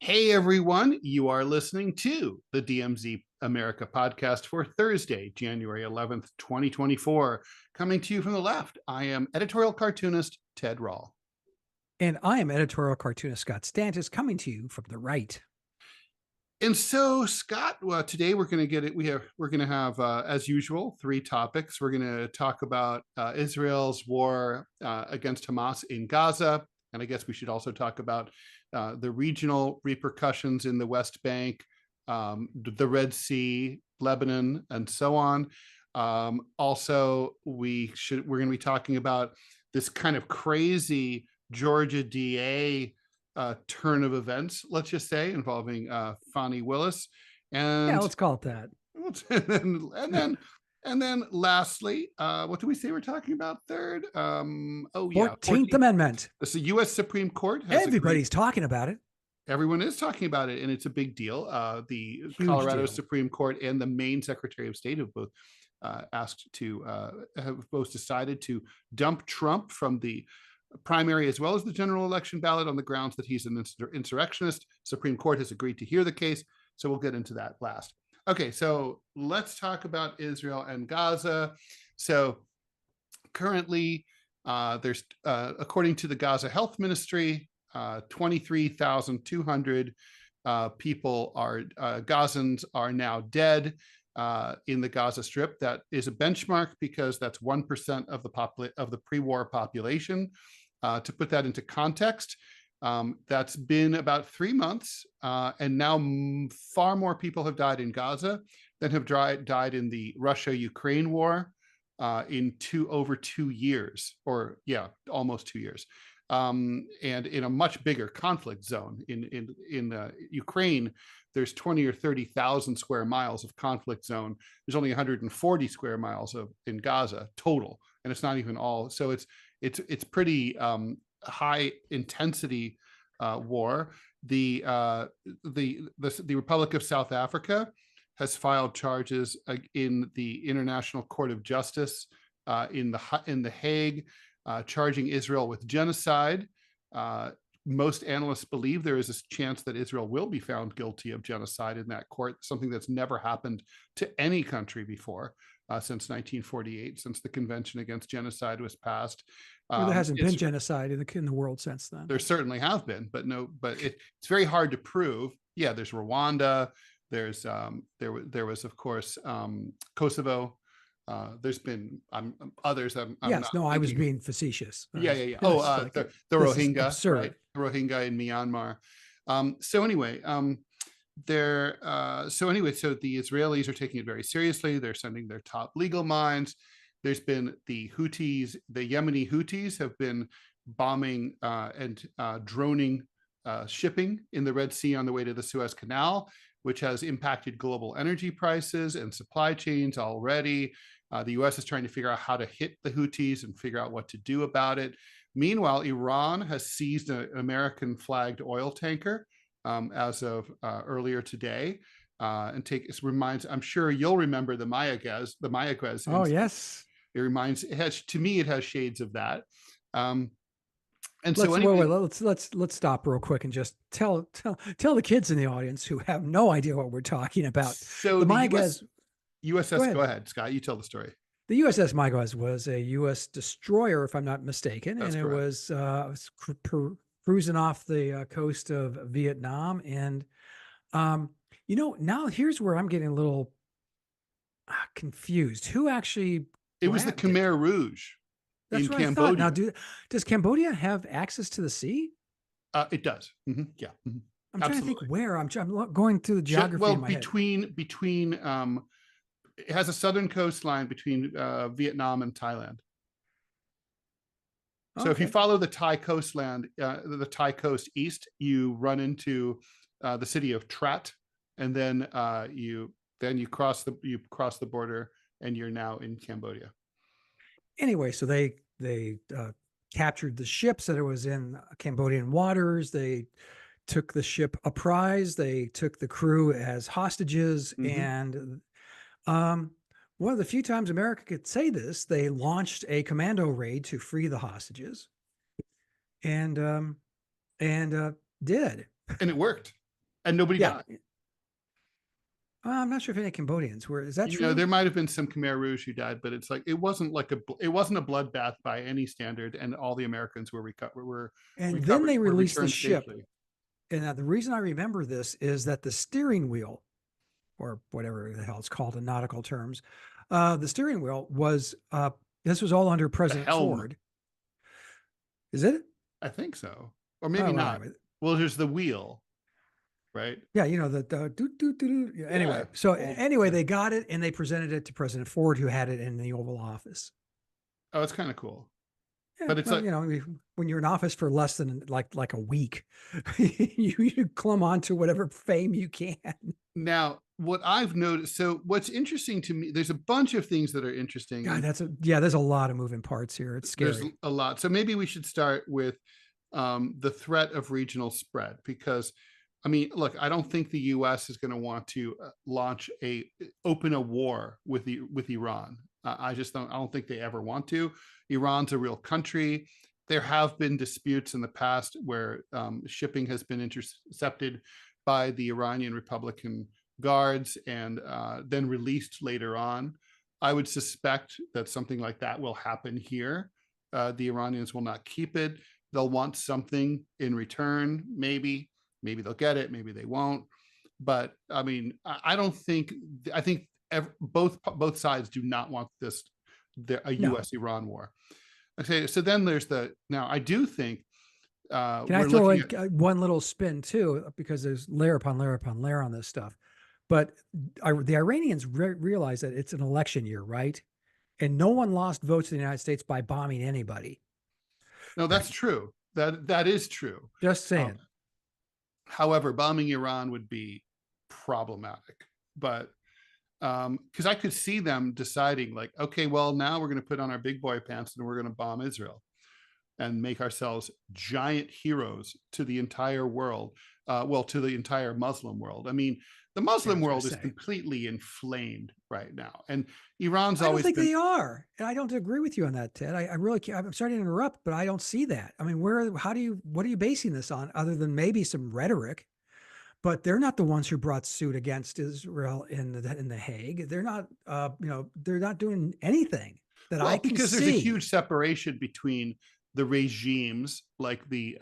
Hey everyone, you are listening to the DMZ America Podcast for Thursday, January 11th, 2024. Coming to you from the left, I am editorial cartoonist Ted Rall. And I am editorial cartoonist Scott Stantis, coming to you from the right. And so, Scott, today we're going to get it. We're going to have, as usual, three topics. We're going to talk about Israel's war against Hamas in Gaza, and I guess we should also talk about the regional repercussions in the West Bank, the Red Sea, Lebanon, and so on. Also, we're going to be talking about this kind of crazy Georgia DA turn of events, let's just say, involving Fani Willis, and let's call it that. and then lastly, what do we say we're talking about third? 14th Amendment. The U.S. Supreme Court. Everybody's talking about it. Everyone is talking about it, and it's a big deal. The Huge Colorado deal. Supreme Court and the Maine Secretary of State have both have both decided to dump Trump from the primary as well as the general election ballot on the grounds that he's an insurrectionist. Supreme Court has agreed to hear the case, so we'll get into that last. Okay, so let's talk about Israel and Gaza. So currently, there's, according to the Gaza Health Ministry, 23,200 people Gazans are now dead in the Gaza Strip. That is a benchmark because that's 1% of the pre-war population. To put that into context, that's been about 3 months, and now far more people have died in Gaza than have died in the Russia-Ukraine war in over 2 years, or almost 2 years. And in a much bigger conflict zone in Ukraine, there's 20 or 30,000 square miles of conflict zone. There's only 140 square miles in Gaza total, and it's not even all. So it's pretty high intensity war. The Republic of South Africa has filed charges in the International Court of Justice in the Hague, charging Israel with genocide. Most analysts believe there is a chance that Israel will be found guilty of genocide in that court, something that's never happened to any country before since 1948, since the Convention Against Genocide was passed. Well, there hasn't been genocide in the world since then. There certainly have been, but it's very hard to prove. Yeah, there's Rwanda. There's there was of course Kosovo. There's been others. I was being facetious. Yeah. Oh, the Rohingya, right? The Rohingya in Myanmar. So the Israelis are taking it very seriously. They're sending their top legal minds. There's been the Houthis, the Yemeni Houthis have been bombing and droning shipping in the Red Sea on the way to the Suez Canal, which has impacted global energy prices and supply chains already. The U.S. is trying to figure out how to hit the Houthis and figure out what to do about it. Meanwhile, Iran has seized an American flagged oil tanker as of earlier today. I'm sure you'll remember the Mayaguez. Oh, yes. It has shades of that. Let's stop real quick and just tell the kids in the audience who have no idea what we're talking about. So the Mayaguez USS. Go ahead, Scott. You tell the story. The USS Mayaguez was a U.S. destroyer, if I'm not mistaken. That's and correct. It was cruising off the coast of Vietnam. And, now here's where I'm getting a little confused. Who actually... It was the Khmer Rouge in Cambodia. Now, does Cambodia have access to the sea? It does. Mm-hmm. Yeah. Mm-hmm. I'm trying to think where. I'm going through the geography in my head. Between it has a southern coastline between Vietnam and Thailand. So if you follow the Thai coastland, the Thai coast east, you run into the city of Trat, and then you cross the border, and you're now in Cambodia. Anyway, so they captured the ship, said it was in Cambodian waters. They took the ship a prize. They took the crew as hostages. Mm-hmm. And one of the few times America could say this, they launched a commando raid to free the hostages, and did. And it worked. and nobody Yeah. died. I'm not sure if any Cambodians were. Is that true? There might have been some Khmer Rouge who died, but it's like it wasn't a bloodbath by any standard, and all the Americans were And then they released the returned ship. safely. And the reason I remember this is that the steering wheel, or whatever the hell it's called in nautical terms, the steering wheel was, this was all under President Ford. Is it? I think so. Or maybe not. Well, there's the wheel, right? Yeah, the anyway. Yeah. So anyway, they got it and they presented it to President Ford, who had it in the Oval Office. Oh, it's kind of cool. Yeah, but it's like, when you're in office for less than like a week, you clumb onto whatever fame you can. Now, what I've noticed, so what's interesting to me, there's a bunch of things that are interesting. God, there's a lot of moving parts here. It's scary. There's a lot. So maybe we should start with the threat of regional spread, because I mean, look, I don't think the U.S. is going to want to open a war with Iran. I don't think they ever want to. Iran's a real country. There have been disputes in the past where shipping has been intercepted by the Iranian Republican guards and then released later on. I would suspect that something like that will happen here. The Iranians will not keep it. They'll want something in return, maybe they'll get it, maybe they won't. But I mean, I think both sides do not want a U.S.-Iran war. Okay, so then there's now I do think. Can I throw in one little spin too, because there's layer upon layer upon layer on this stuff. But the Iranians realize that it's an election year, right? And no one lost votes in the United States by bombing anybody. No, that's true. That is true. Just saying. However, bombing Iran would be problematic, but because I could see them deciding like, okay, well, now we're going to put on our big boy pants and we're going to bomb Israel and make ourselves giant heroes to the entire world, to the entire Muslim world. I mean, the Muslim world is completely inflamed right now, and Iran's always. I don't think they are, and I don't agree with you on that, Ted. I really can't. I'm sorry to interrupt, but I don't see that. I mean, what are you basing this on, other than maybe some rhetoric? But they're not the ones who brought suit against Israel in the Hague. They're not, they're not doing anything that I can see. Because there's a huge separation between the regimes, like the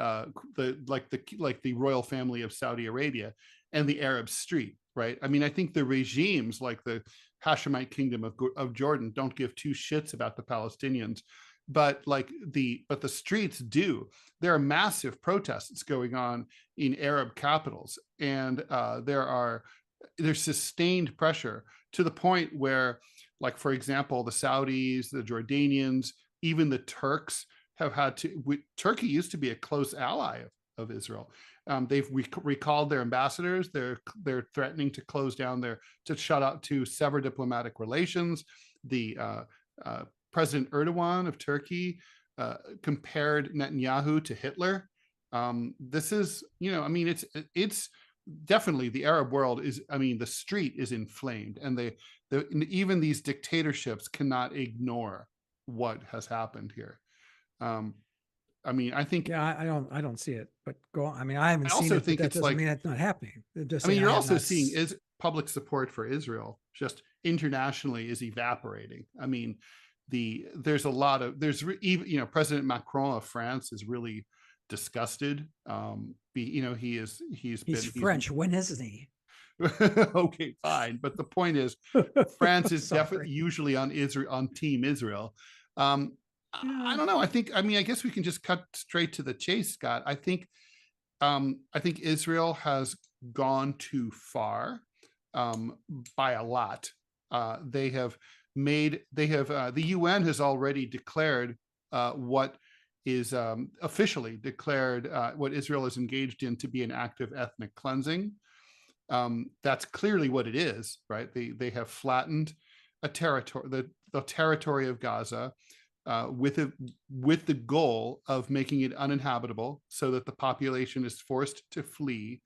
royal family of Saudi Arabia, and the Arab Street, right? I mean, I think the regimes like the Hashemite kingdom of Jordan don't give two shits about the Palestinians, but the streets do. There are massive protests going on in Arab capitals, and there's sustained pressure to the point where, like, for example, the Saudis, the Jordanians, even the Turks have had to. Turkey used to be a close ally of Israel. They've recalled their ambassadors. They're threatening to close down to sever diplomatic relations. The President Erdogan of Turkey compared Netanyahu to Hitler. This is, I mean, it's definitely the Arab world is. I mean, the street is inflamed, and even these dictatorships cannot ignore what has happened here. I mean, I think. Yeah, I don't see it, but go on. I mean, I haven't seen it. Think that doesn't mean it's not happening. You're also seeing is public support for Israel just internationally is evaporating. I mean, there's President Macron of France is really disgusted. He's French. When isn't he? Okay, fine. But the point is, France is definitely usually on Team Israel. I don't know. I guess we can just cut straight to the chase, Scott. I think Israel has gone too far by a lot. The UN has already declared what is officially declared what Israel is engaged in to be an act of ethnic cleansing. That's clearly what it is, right? They have flattened a territory, the territory of Gaza, with the goal of making it uninhabitable, so that the population is forced to flee.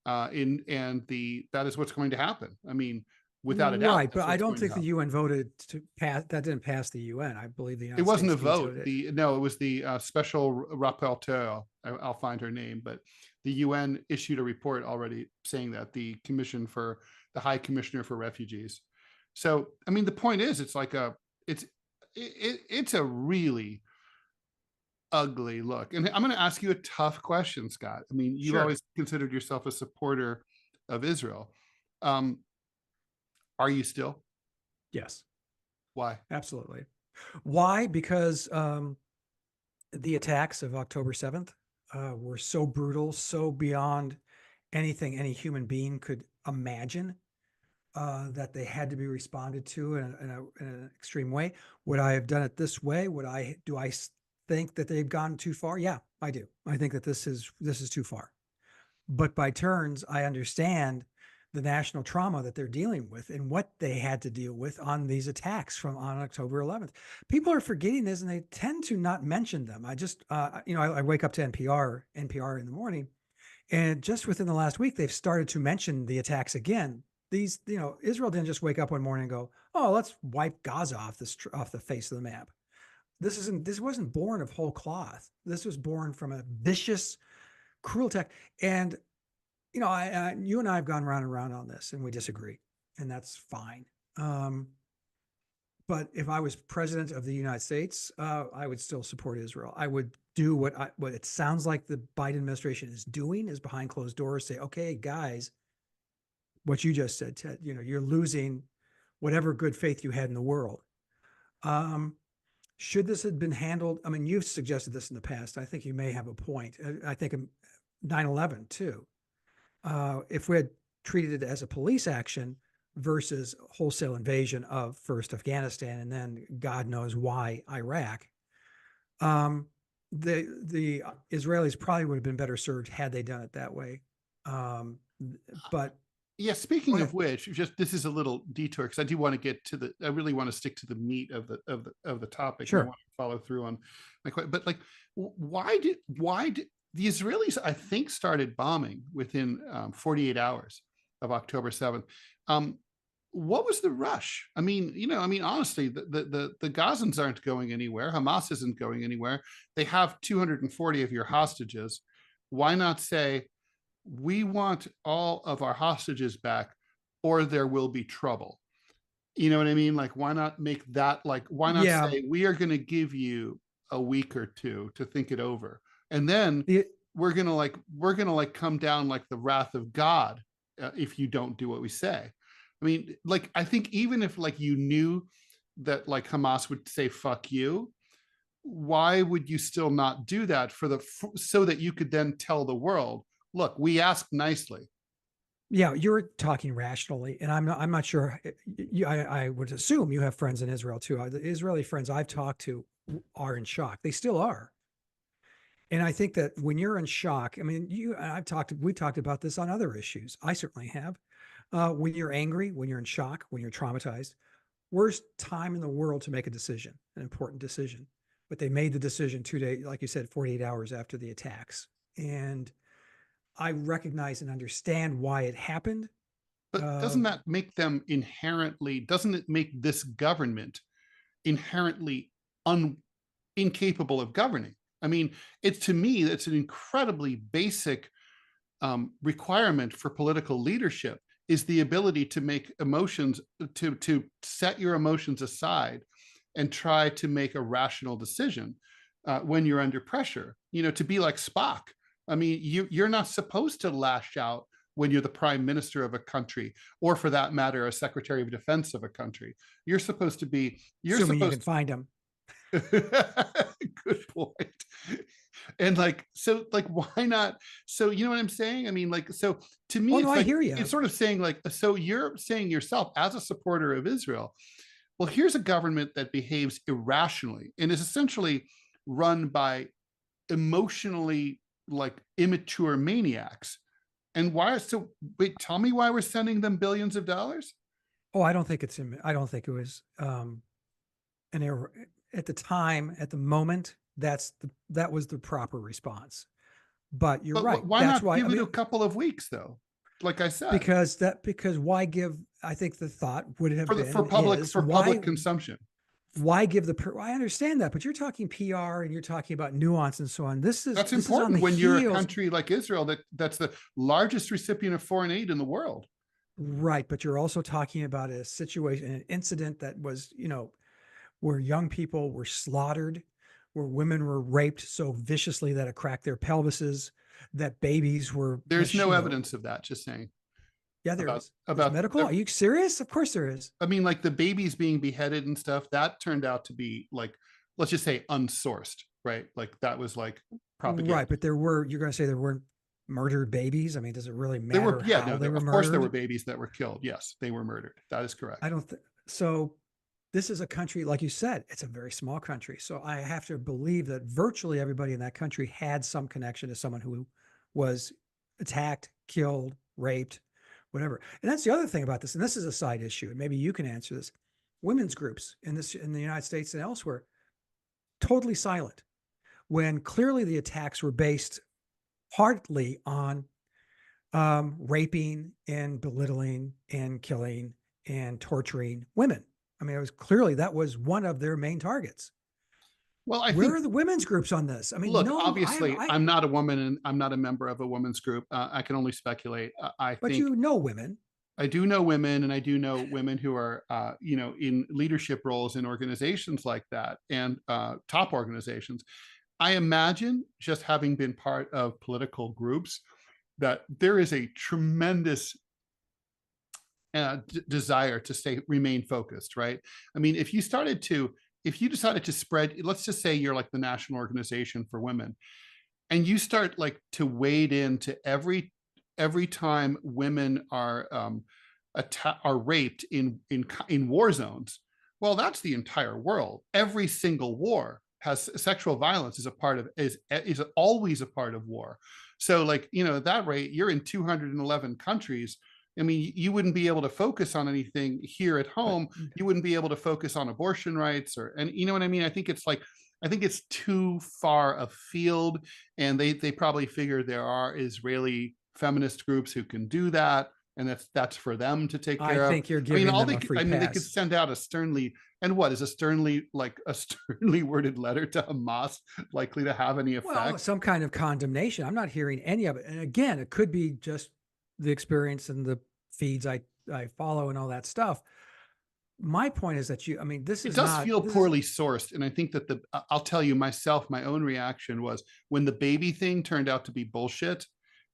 That is what's going to happen. I mean, without a doubt. Right, but I don't think the UN voted to pass. That didn't pass the UN. I believe the It United wasn't a States vote. vetoed it. No, it was the special rapporteur. I'll find her name, but the UN issued a report already saying that the High Commissioner for Refugees. So, I mean, the point is, it's a really ugly look. And I'm going to ask you a tough question, Scott. I mean, you've Sure. always considered yourself a supporter of Israel. Are you still? Yes, Why? absolutely. Why? Because the attacks of October 7th were so brutal, so beyond anything any human being could imagine, that they had to be responded to in an extreme way. Would I have done it this way? Do I think that they've gone too far? Yeah, I do. I think that this is too far. But by turns, I understand the national trauma that they're dealing with and what they had to deal with on these attacks on October 11th. People are forgetting this, and they tend to not mention them. I just, I wake up to NPR in the morning, and just within the last week, they've started to mention the attacks again. Israel didn't just wake up one morning and go, "Oh, let's wipe Gaza off the face of the map." This wasn't born of whole cloth. This was born from a vicious, cruel attack. And you and I have gone round and round on this, and we disagree, and that's fine. But if I was president of the United States, I would still support Israel. I would do what it sounds like the Biden administration is doing, is behind closed doors say, "Okay, guys, what you just said, Ted, you're losing whatever good faith you had in the world." Should this have been handled? I mean, you've suggested this in the past. I think you may have a point. I think 9/11 too. If we had treated it as a police action versus wholesale invasion of first Afghanistan and then God knows why Iraq, the Israelis probably would have been better served had they done it that way. But yeah, speaking of which, this is a little detour because I do want to get to I really want to stick to the meat of the topic. Sure. And I want to follow through on my question. But like, why did the Israelis, I think, started bombing within 48 hours of October 7th? What was the rush? I mean, honestly, the Gazans aren't going anywhere. Hamas isn't going anywhere. They have 240 of your hostages. Why not say, we want all of our hostages back, or there will be trouble? You know what I mean? Like, why not make that, why not say, we are going to give you a week or two to think it over, and then we're gonna come down like the wrath of God if you don't do what we say. I mean, I think even if you knew that Hamas would say fuck you, why would you still not do that so that you could then tell the world, look, we asked nicely? Yeah, you're talking rationally, and I'm not sure. I would assume you have friends in Israel too. The Israeli friends I've talked to are in shock. They still are. And I think that when you're in shock, I mean, we've talked about this on other issues. I certainly have. When you're angry, when you're in shock, when you're traumatized, worst time in the world to make a decision, an important decision. But they made the decision 2 days, like you said, 48 hours after the attacks. And I recognize and understand why it happened. But doesn't that make them doesn't it make this government inherently incapable of governing? I mean, to me, it's an incredibly basic requirement for political leadership, is the ability to make emotions, to set your emotions aside and try to make a rational decision when you're under pressure, to be like Spock. I mean, you're not supposed to lash out when you're the prime minister of a country, or for that matter, a secretary of defense of a country. You're supposed to be, assuming you can find them. Good point. And why not? So, you know what I'm saying? I mean, so to me, I hear you. It's sort of saying so you're saying yourself as a supporter of Israel, well, here's a government that behaves irrationally and is essentially run by emotionally immature maniacs. And why? So wait, tell me why we're sending them billions of dollars? Oh, I don't think it was an error at the time, at the moment. That was the proper response. But you're right. Why not give it a couple of weeks though? Like I said, because why give I think the thought would have been for public is public consumption. why give I understand that, but you're talking PR and you're talking about nuance and so on. That's This is on important the when you're a heels. country like Israel that's the largest recipient of foreign aid in the world. Right, but you're also talking about a situation, an incident that was, where young people were slaughtered, where women were raped so viciously that it cracked their pelvises, that babies were. There's no evidence of that, just saying. Yeah, there is. About medical. Are you serious? Of course there is. I mean, like the babies being beheaded and stuff, that turned out to be like, let's just say unsourced, right? Like that was like propaganda. Right, but you're going to say there weren't murdered babies? I mean, does it really matter? Of course there were babies that were killed. Yes, they were murdered. That is correct. I don't think so. This is a country, like you said, it's a very small country. So I have to believe that virtually everybody in that country had some connection to someone who was attacked, killed, raped, whatever. And that's the other thing about this. And this is a side issue, and maybe you can answer this. Women's groups in the United States and elsewhere, totally silent, when clearly the attacks were based partly on raping and belittling and killing and torturing women. I mean, that was one of their main targets. Well, where are the women's groups on this? I mean, look, obviously, I'm not a woman and I'm not a member of a women's group. I can only speculate. But you know women. I do know women, and I do know women who are, in leadership roles in organizations like that, and top organizations. I imagine, just having been part of political groups, that there is a tremendous desire to remain focused, right? I mean, if you decided to spread, let's just say you're like the national organization for women, and you start like to wade into every time women are raped in war zones. Well, that's the entire world. Every single war has sexual violence is always a part of war. So like, at that rate, you're in 211 countries. I mean, you wouldn't be able to focus on anything here at home. You wouldn't be able to focus on abortion rights and you know what I mean? I think it's too far afield, and they probably figure there are Israeli feminist groups who can do that, and that's for them to take care of. I think you're giving them a free pass. They could send out a sternly worded letter to Hamas likely to have any effect? Well, some kind of condemnation. I'm not hearing any of it. And again, it could be just the experience and the feeds I follow and all that stuff. My point is that it does feel poorly sourced. And I think that I'll tell you myself, my own reaction was when the baby thing turned out to be bullshit,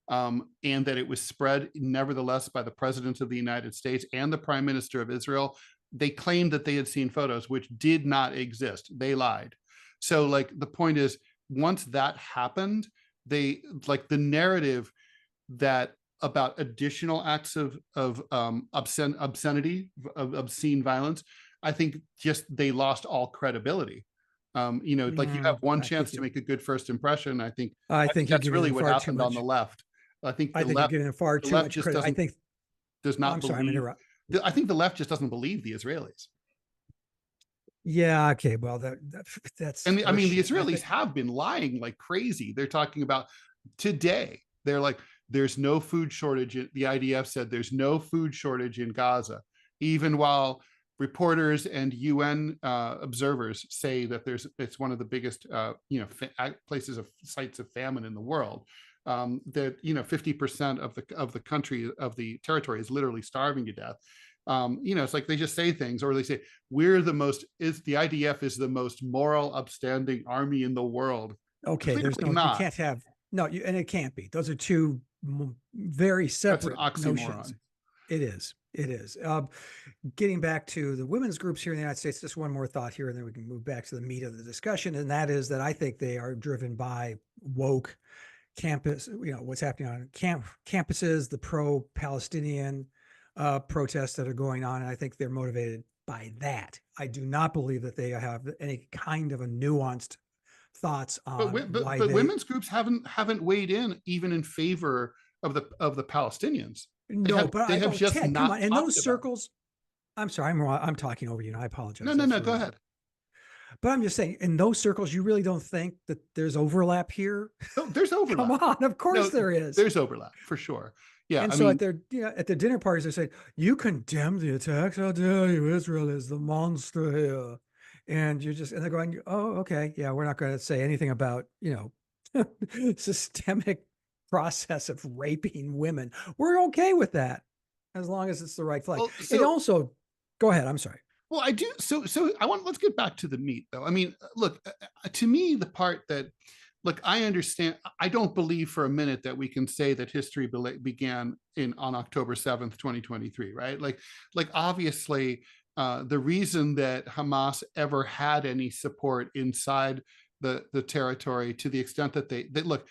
and that it was spread nevertheless by the president of the United States and the prime minister of Israel. They claimed that they had seen photos which did not exist. They lied. So like the point is, once that happened, the narrative that about additional acts of obscenity, of obscene violence, I think just they lost all credibility. You have one chance to make a good first impression. I think that's really what happened on the left. I think you're giving them far too much credit. I think does not. I'm sorry, I'm interrupting. I think the left just doesn't believe the Israelis. Yeah. Okay. Well, that's. And I mean, the Israelis have been lying like crazy. They're talking about today. They're like, there's no food shortage. The IDF said there's no food shortage in Gaza, even while reporters and UN observers say that it's one of the biggest, sites of famine in the world. That 50% of the country, of the territory, is literally starving to death. It's like they just say things, or they say the IDF is the most moral, upstanding army in the world. Okay, there's no, you can't have and it can't be. Those are two very separate notions. It is. Getting back to the women's groups here in the United States, just one more thought here, and then we can move back to the meat of the discussion. And that is that I think they are driven by woke campus, what's happening on campuses, the pro-Palestinian protests that are going on. And I think they're motivated by that. I do not believe that they have any kind of a nuanced thoughts on but women's groups haven't weighed in even in favor of the Palestinians. They have just Ted, not in those circles. I'm sorry, I'm talking over you, and I apologize. No, go ahead. But I'm just saying, in those circles, you really don't think that there's overlap here? No, there's overlap. Come on, of course No, there is. there's overlap for sure. Yeah, And I so mean, at their dinner parties, they say, "You condemn the attacks? How dare you? Israel is the monster here." And they're going, "Oh, okay, yeah, we're not going to say anything about systemic process of raping women. We're okay with that as long as it's the right flag." well, It also, go ahead. I'm sorry. well, I do. So let's get back to the meat though. I mean, look, to me, the part that, look, I understand, I don't believe for a minute that we can say that history began on October 7th, 2023, right? Like obviously, the reason that Hamas ever had any support inside the territory, to the extent that look,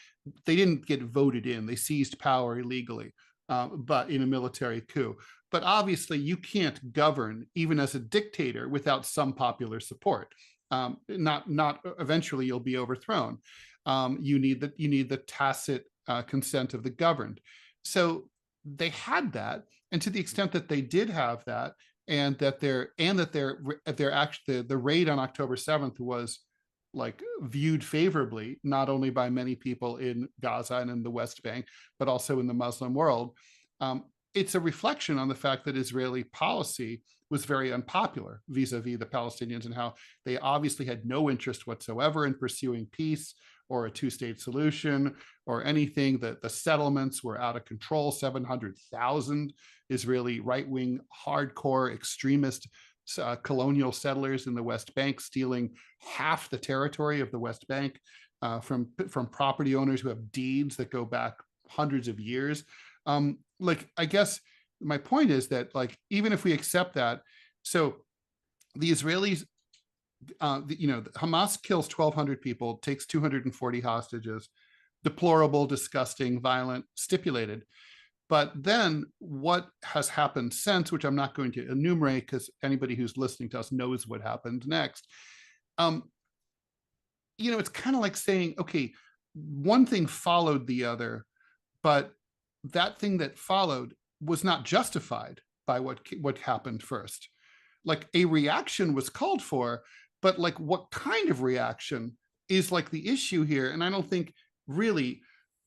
they didn't get voted in, they seized power illegally, but in a military coup. But obviously, you can't govern even as a dictator without some popular support. Not eventually you'll be overthrown. You need the tacit consent of the governed. So they had that, and to the extent that they did have that, and that their actually the raid on October 7th was like viewed favorably, not only by many people in Gaza and in the West Bank, but also in the Muslim world. It's a reflection on the fact that Israeli policy was very unpopular vis-a-vis the Palestinians, and how they obviously had no interest whatsoever in pursuing peace or a two-state solution or anything. That the settlements were out of control. 700,000 Israeli right-wing, hardcore, extremist colonial settlers in the West Bank, stealing half the territory of the West Bank from property owners who have deeds that go back hundreds of years. Like, I guess my point is that, like, even if we accept that, so the Israelis, Hamas kills 1,200 people, takes 240 hostages, deplorable, disgusting, violent, stipulated. But then what has happened since, which I'm not going to enumerate because anybody who's listening to us knows what happened next. It's kind of like saying, okay, one thing followed the other, but that thing that followed was not justified by what happened first. Like, a reaction was called for, but like, what kind of reaction is like the issue here. And I don't think really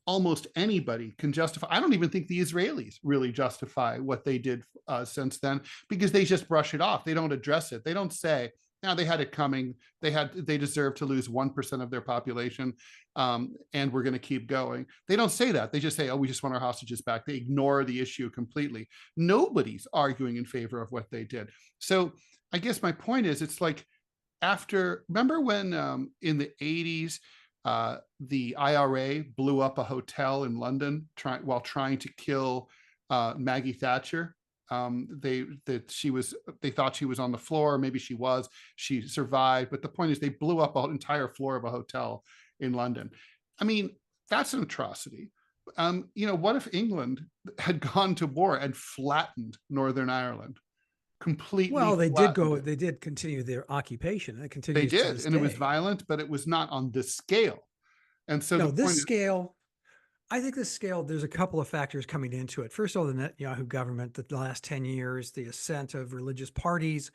almost anybody can justify. I don't even think the Israelis really justify what they did since then, because they just brush it off. They don't address it. They don't say, now they had it coming. They deserve to lose 1% of their population, and we're going to keep going. They don't say that. They just say, oh, we just want our hostages back. They ignore the issue completely. Nobody's arguing in favor of what they did. So I guess my point is, it's like, remember when in the 80s, the IRA blew up a hotel in London while trying to kill Maggie Thatcher? They thought she was on the floor. Maybe she survived, but the point is, they blew up an entire floor of a hotel in London. I mean, that's an atrocity. What if England had gone to war and flattened Northern Ireland completely? Well, they did continue their occupation. It continues. They did, and it was violent, but it was not on this scale. And so I think this scale, there's a couple of factors coming into it. First of all, the Netanyahu government, the last 10 years, the ascent of religious parties,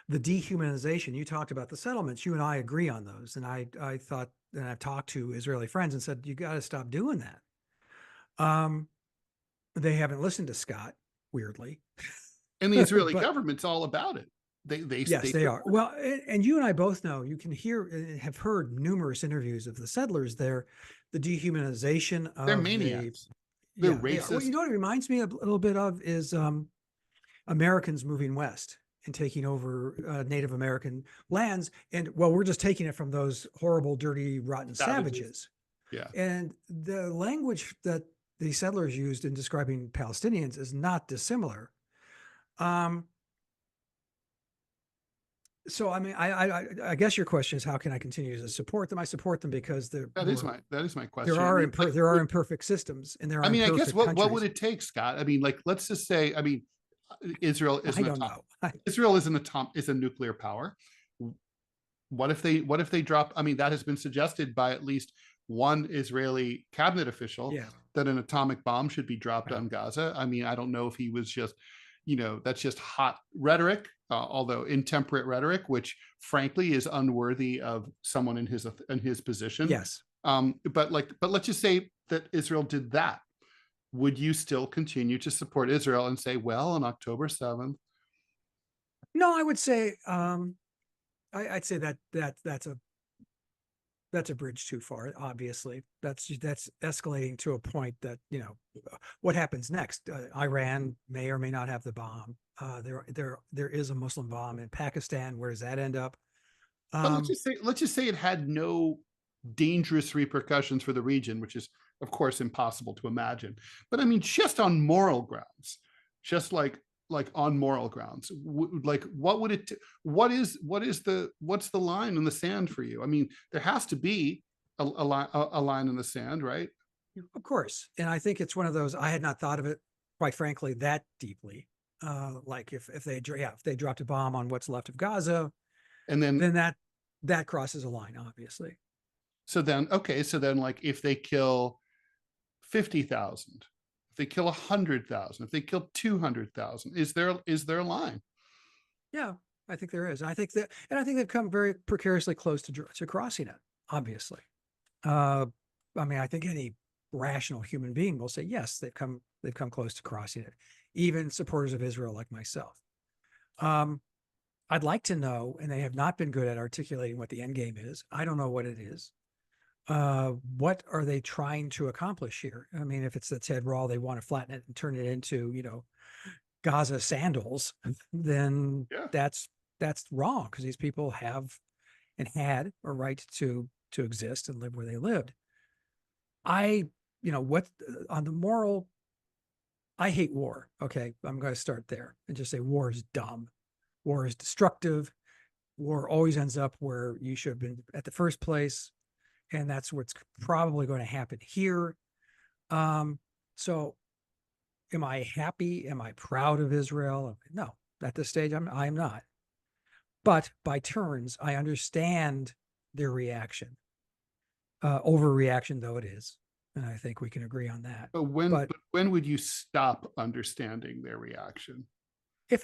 the dehumanization. You talked about the settlements. You and I agree on those. And I thought, and I've talked to Israeli friends and said, you got to stop doing that. They haven't listened to Scott, weirdly. And the Israeli government's all about it. They are. Well, and you and I both know, you can hear and have heard numerous interviews of the settlers there, the dehumanization of they're maniacs. They're racist. Well, you know what it reminds me a little bit of is Americans moving west and taking over Native American lands. And we're just taking it from those horrible, dirty, rotten savages. Yeah. And the language that the settlers used in describing Palestinians is not dissimilar. So, I mean, I guess your question is, how can I continue to support them? I support them because that is my question. There are imperfect systems, and there are. I mean, I guess what would it take, Scott? I mean, like, let's just say, I mean, Israel is a nuclear power. What if they drop? I mean, that has been suggested by at least one Israeli cabinet official that an atomic bomb should be dropped on Gaza. I mean, I don't know if he was just that's just hot rhetoric, although intemperate rhetoric, which frankly is unworthy of someone in his position. Yes. But let's just say that Israel did that. Would you still continue to support Israel and say, well, on October 7th? No, I would say, I'd say that's a bridge too far. Obviously, that's escalating to a point that, what happens next? Iran may or may not have the bomb. There is a Muslim bomb in Pakistan. Where does that end up? But let's just say it had no dangerous repercussions for the region, which is, of course, impossible to imagine. But I mean, just on moral grounds, just like on moral grounds, like what's the line in the sand for you? I mean, there has to be a line in the sand, right? Of course. And I think it's one of those, I had not thought of it, quite frankly, that deeply. Like if they dropped a bomb on what's left of Gaza, and then that crosses a line, obviously. So then like if they kill 50,000, if they kill 100,000, if they kill 200,000, is there a line? Yeah, I think there is. And I think they've come very precariously close to crossing it, obviously. I mean, I think any rational human being will say, yes, they've come close to crossing it, even supporters of Israel like myself. I'd like to know, and they have not been good at articulating what the end game is. I don't know what it is. What are they trying to accomplish here? I mean, if it's the Ted Rall, they want to flatten it and turn it into, Gaza sandals, then that's wrong, because these people have and had a right to exist and live where they lived. What on the moral, I hate war. Okay, I'm going to start there and just say war is dumb. War is destructive. War always ends up where you should have been at the first place. And that's what's probably going to happen here. So am I happy? Am I proud of Israel? No, at this stage, I'm not. But by turns, I understand their reaction. Overreaction though it is. And I think we can agree on that. But when would you stop understanding their reaction? If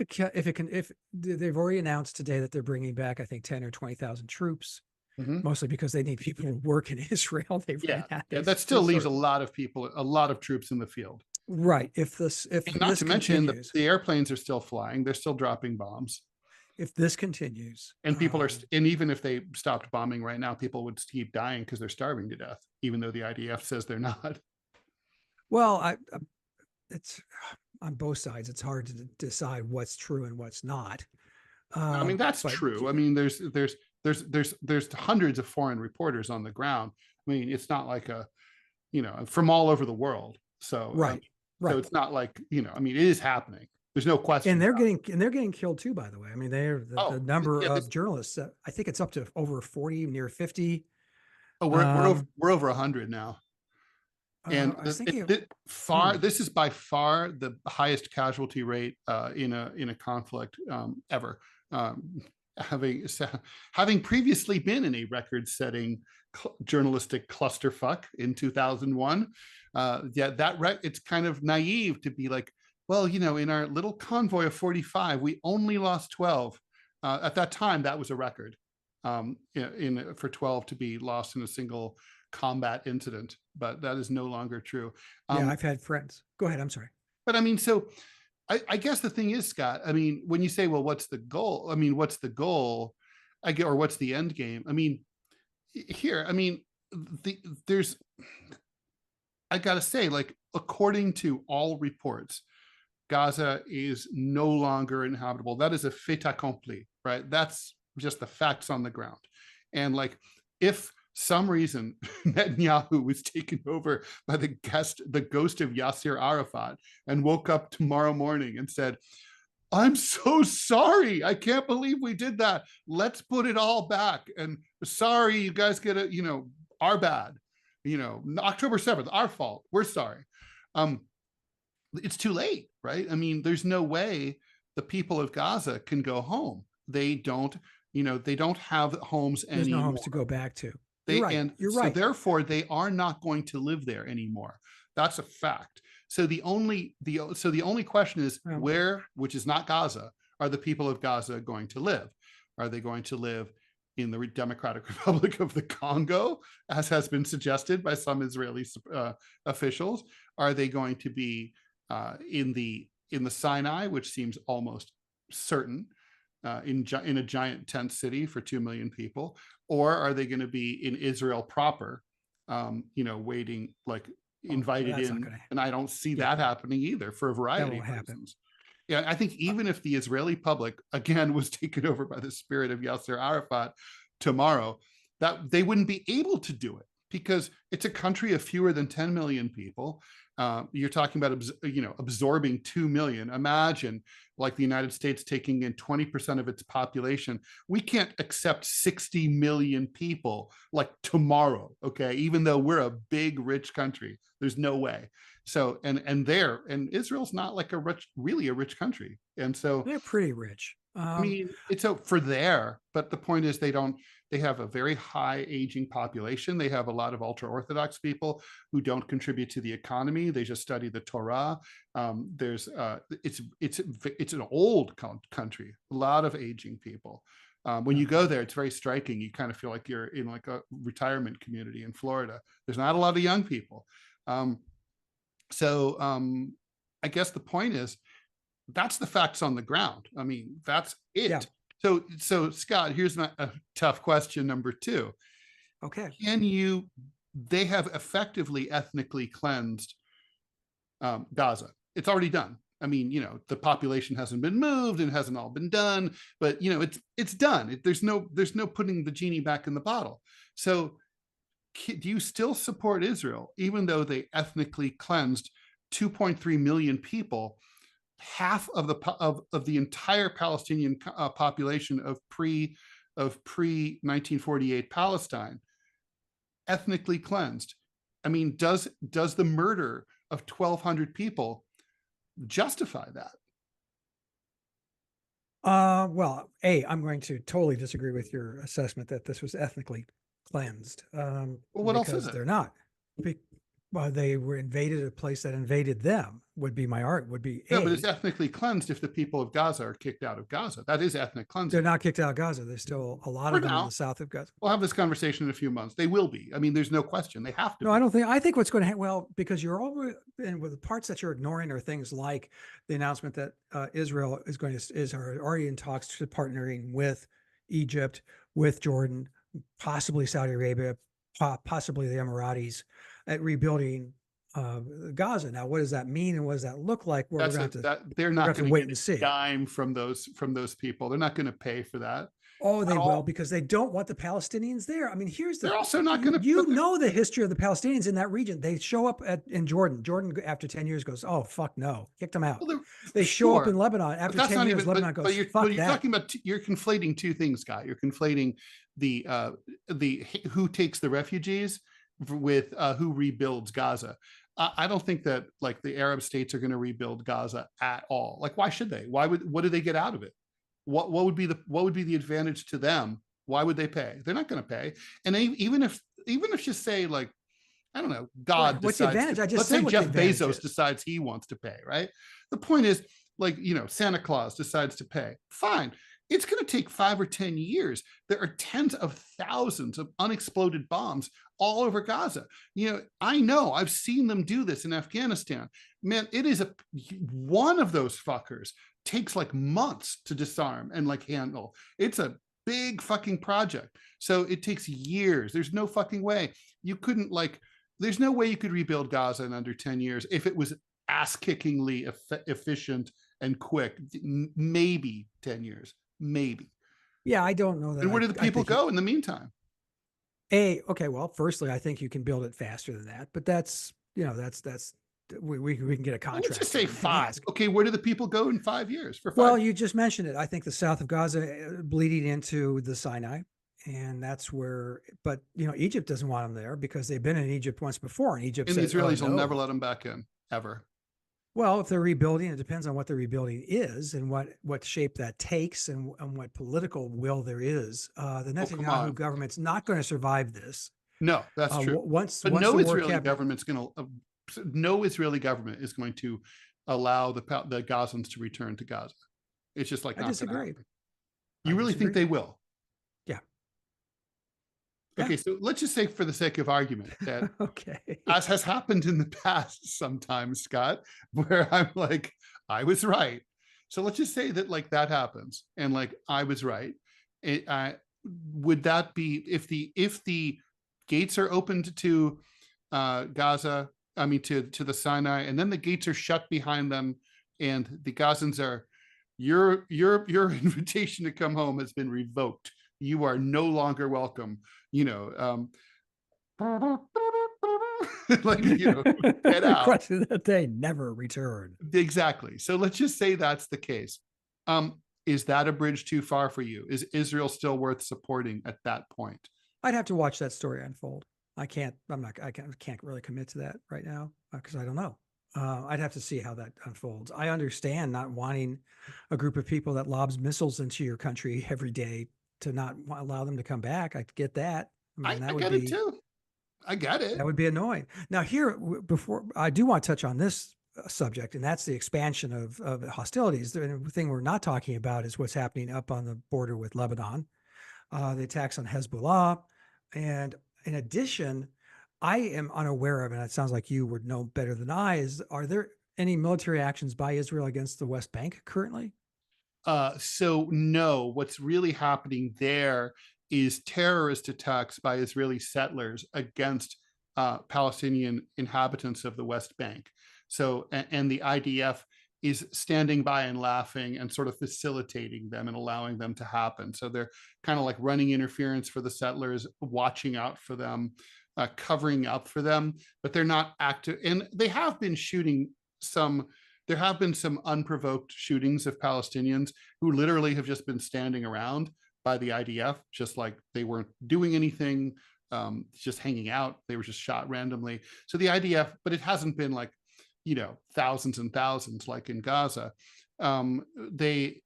they've already announced today that they're bringing back, I think 10 or 20,000 troops, mostly because they need people to work in Israel. That still leaves a lot of troops in the field. Right. Not to mention the airplanes are still flying, they're still dropping bombs. If this continues, and people and even if they stopped bombing right now, people would keep dying because they're starving to death, even though the IDF says they're not. Well, it's on both sides. It's hard to decide what's true and what's not. I mean, that's true. I mean, there's hundreds of foreign reporters on the ground. I mean, it's not like from all over the world. So right. So it's not like, I mean, it is happening. There's no question. And they're getting killed too, by the way. I mean, the number of journalists, I think it's up to over 40, near 50. Oh, we're over 100 now. And this is by far the highest casualty rate in a conflict ever. Having previously been in a record-setting journalistic clusterfuck in 2001, it's kind of naive to be like, well, in our little convoy of 45, we only lost 12. At that time, that was a record for 12 to be lost in a single combat incident, but that is no longer true. I've had friends. Go ahead. I'm sorry. But I mean, so I guess the thing is, Scott, I mean, when you say, well, what's the goal? I mean, what's the goal? Or what's the end game? I mean, here, I mean, I got to say, like, according to all reports, Gaza is no longer inhabitable. That is a fait accompli, right? That's just the facts on the ground. And like, if some reason Netanyahu was taken over by the ghost of Yasser Arafat and woke up tomorrow morning and said, I'm so sorry. I can't believe we did that. Let's put it all back. And sorry, you guys get it, our bad. October 7th, our fault. We're sorry. It's too late, right? I mean, there's no way the people of Gaza can go home. They don't have homes anymore. There's no homes to go back to. You're right. So therefore, they are not going to live there anymore. That's a fact. So the only question is, Well, where, which is not Gaza, are the people of Gaza going to live? Are they going to live in the Democratic Republic of the Congo, as has been suggested by some Israeli officials? Are they going to be in the Sinai, which seems almost certain, in a giant tent city for 2 million people? Or are they going to be in Israel proper, waiting, like invited in? And I don't see that happening either, for a variety of reasons. Yeah, I think even if the Israeli public, again, was taken over by the spirit of Yasser Arafat tomorrow, that they wouldn't be able to do it, because it's a country of fewer than 10 million people. You're talking about, absorbing 2 million. Imagine, like, the United States taking in 20% of its population. We can't accept 60 million people like tomorrow, okay? Even though we're a big, rich country, there's no way. So, and Israel's not like really a rich country. And so they're pretty rich. I mean, it's for there, but the point is they have a very high aging population. They have a lot of ultra-Orthodox people who don't contribute to the economy. They just study the Torah. It's an old country, a lot of aging people. When you go there, it's very striking. You kind of feel like you're in like a retirement community in Florida. There's not a lot of young people. I guess the point is, that's the facts on the ground. I mean, that's it. Yeah. So Scott, here's a tough question number 2. Okay. They have effectively ethnically cleansed Gaza. It's already done. I mean, the population hasn't been moved and hasn't all been done, but it's done. There's no putting the genie back in the bottle. So do you still support Israel, even though they ethnically cleansed 2.3 million people, half of the entire Palestinian population of pre 1948 Palestine, ethnically cleansed? I mean, does the murder of 1,200 people justify that? Well, I'm going to totally disagree with your assessment that this was ethnically cleansed. Well, what else is it? They're not. Well, they were invaded a place that invaded them. Would be no, but it's ethnically cleansed if the people of Gaza are kicked out of Gaza. That is ethnic cleansing. They're not kicked out of Gaza. There's still a lot of them in the south of Gaza. We'll have this conversation in a few months. They will be. I mean, there's no question. They have to. No, I think what's going to happen, because you're all, and with the parts that you're ignoring are things like the announcement that Israel is already in talks to partnering with Egypt, with Jordan, possibly Saudi Arabia, possibly the Emiratis, at rebuilding Gaza. Now, what does that mean, and what does that look like? They're not going to wait and see a dime from those people. They're not going to pay for that. Oh, they will, because they don't want the Palestinians there. I mean, they're also not going to. Know the history of the Palestinians in that region. They show up in Jordan. Jordan, after 10 years, goes, "Oh fuck no," kicked them out. Well, they show up in Lebanon after 10 years. Lebanon goes, "Fuck that." Talking about, you're conflating two things, Guy. You're conflating the who takes the refugees with who rebuilds Gaza. I don't think that, like, the Arab states are going to rebuild Gaza at all. Like, why should they? What do they get out of it? What would be the advantage to them? Why would they pay? They're not going to pay. And even if you say, like, I don't know, God what's the decides, advantage? let's say Jeff Bezos decides he wants to pay, right? The point is, like, Santa Claus decides to pay. Fine. It's going to take 5 or 10 years. There are tens of thousands of unexploded bombs all over Gaza. I know, I've seen them do this in Afghanistan. Man, it is one of those fuckers takes like months to disarm and like handle. It's a big fucking project. So it takes years. There's no fucking way. There's no way you could rebuild Gaza in under 10 years if it was ass-kickingly efficient and quick. Maybe 10 years. Maybe. Yeah, I don't know that. And where do the people go in the meantime? Okay, well, firstly, I think you can build it faster than that, but that's we can get a contract. Let's just say 5. Okay, where do the people go in 5 years? Well, you just mentioned it. I think the south of Gaza bleeding into the Sinai, and that's where. But Egypt doesn't want them there because they've been in Egypt once before, and Egypt. And the Israelis will never let them back in ever. Well, if they're rebuilding, it depends on what the rebuilding is and what shape that takes and what political will there is. The Netanyahu government's not going to survive this. No, that's true. Once no the Israeli government's going to no Israeli government is going to allow the Gazans to return to Gaza. It's just like I not going to disagree. happen. You really think they will? Yeah. Okay, so let's just say, for the sake of argument, that Okay. as has happened in the past sometimes, Scott, where I'm like, I was right. So let's just say that like that happens, and like I was right. Would that be, if the gates are opened to Gaza, I mean to the Sinai, and then the gates are shut behind them, and the Gazans are, your invitation to come home has been revoked. You are no longer welcome. You know, like, you know, get out. Question that they never return. Exactly. So let's just say that's the case. Is that a bridge too far for you? Is Israel still worth supporting at that point? I'd have to watch that story unfold. I can't really commit to that right now because I don't know. I'd have to see how that unfolds. I understand not wanting a group of people that lobs missiles into your country every day to not allow them to come back. I get that. I get it too. I get it. That would be annoying. Now here, before I do want to touch on this subject, and that's the expansion of hostilities. The thing we're not talking about is what's happening up on the border with Lebanon, the attacks on Hezbollah. And in addition, I am unaware of, and it sounds like you would know better than I, are there any military actions by Israel against the West Bank currently? So no, what's really happening there is terrorist attacks by Israeli settlers against Palestinian inhabitants of the West Bank. So, and the IDF is standing by and laughing and sort of facilitating them and allowing them to happen. So they're kind of like running interference for the settlers, watching out for them, covering up for them, but they're not active. And they have been shooting there have been some unprovoked shootings of Palestinians who literally have just been standing around by the IDF, just like they weren't doing anything, just hanging out. They were just shot randomly. So the IDF, but it hasn't been like, you know, thousands and thousands like in Gaza. The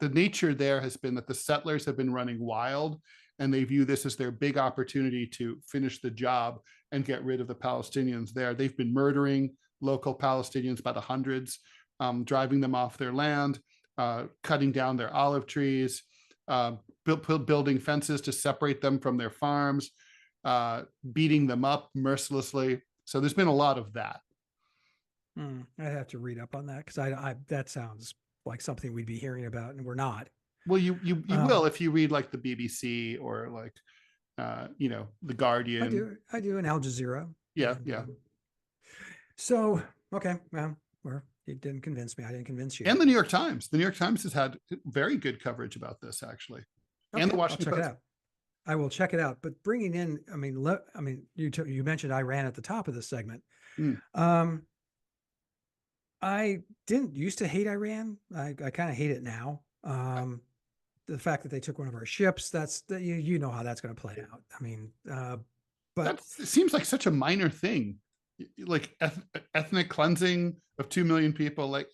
nature there has been that the settlers have been running wild, and they view this as their big opportunity to finish the job and get rid of the Palestinians there. They've been murdering local Palestinians by the hundreds, driving them off their land, cutting down their olive trees, building fences to separate them from their farms, beating them up mercilessly. So there's been a lot of that. I have to read up on that because I that sounds like something we'd be hearing about, and we're not. Well, you will if you read like the BBC or like you know, the Guardian. I do, and Al Jazeera. Yeah, and, yeah. So okay, well, it didn't convince me. I didn't convince you. And the New York Times. The New York Times has had very good coverage about this, actually. Okay, and the Washington Post. It out. I will check it out. But bringing in, I mean, you mentioned Iran at the top of this segment. I didn't used to hate Iran. I kind of hate it now. The fact that they took one of our ships, you know how that's going to play out. I mean, but it seems like such a minor thing, like ethnic cleansing of 2 million people. Like,